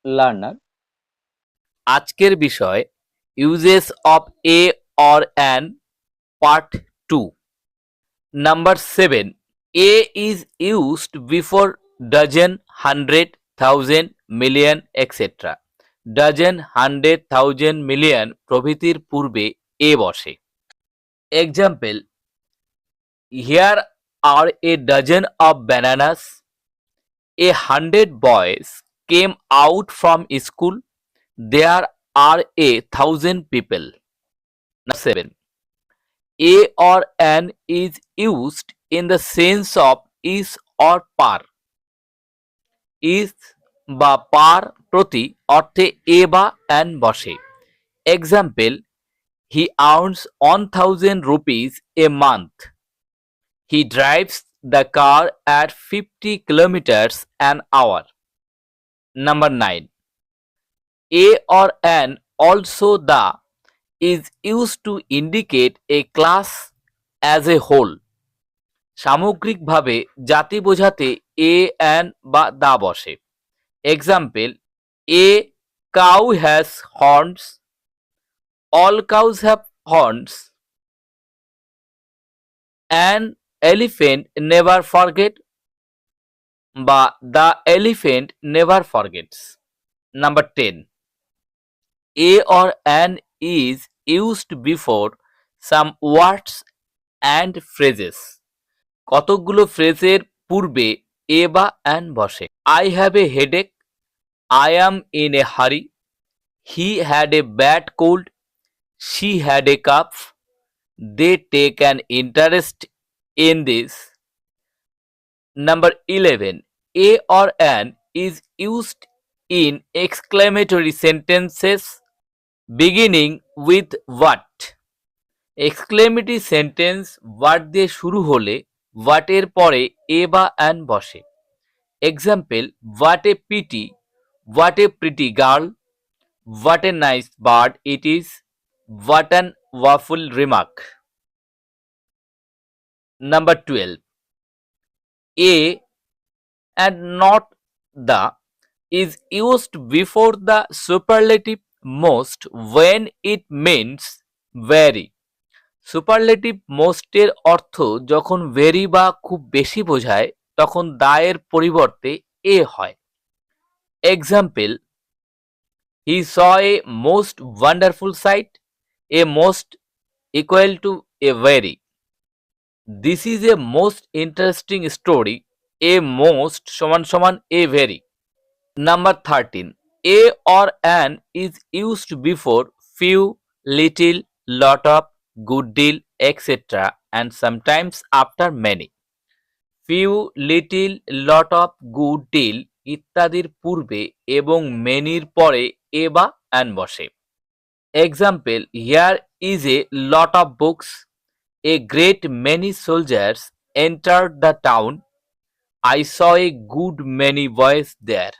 learner. আজকের বিষয় uses of a or an part 2. Number 7. A is used before dozen, hundred, thousand, million, etc. dozen, hundred, thousand, million প্রভৃতির পূর্বে a বসে। Example: Here are a dozen of bananas. 100 boys came out from school. There are 1,000 people. Number 7. A or an is used in the sense of is or par. Is বা par প্রতি অর্থে a বা an বসে। Example: He earns 1,000 rupees a month. He drives the car at 50 kilometers an hour. Number 9. A or an, also the, is used to indicate a class as a whole. সামগ্রিকভাবে জাতি বোঝাতে a, an বা দা বসে। Example: A cow has horns. All cows have horns. An elephant never forget বা the elephant never forgets. Number 10. A or an is used before some words and phrases. কতকগুলো ফ্রেজের পূর্বে a বা an বসে। I have a headache. I am in a hurry. He had a bad cold. She had a cough. They take an interest in this. Number 11. A or an is used in exclamatory sentences beginning with what. Exclamatory sentence what দিয়ে শুরু হলে what এর পরে a বা an বসে। Example: what a pity, what a pretty girl, what a nice bird it is, what an awful remark. Number 12. A and not the is used before the superlative most when it means very. Superlative মোস্টের অর্থ যখন very বা খুব বেশি বোঝায় তখন দা এর পরিবর্তে এ হয়। Example: he saw a most wonderful sight. A most equal to a very. This is a most interesting story. A most সমান সমান a very. Number 13. A or an is used before few, little, lot of, good deal, etc. and sometimes after many. few, little, lot of, good deal ইত্যাদির পূর্বে এবং মেনির পরে এ বা an বসে। Example: here is a lot of books. A great many soldiers entered the town. I saw a good many boys there.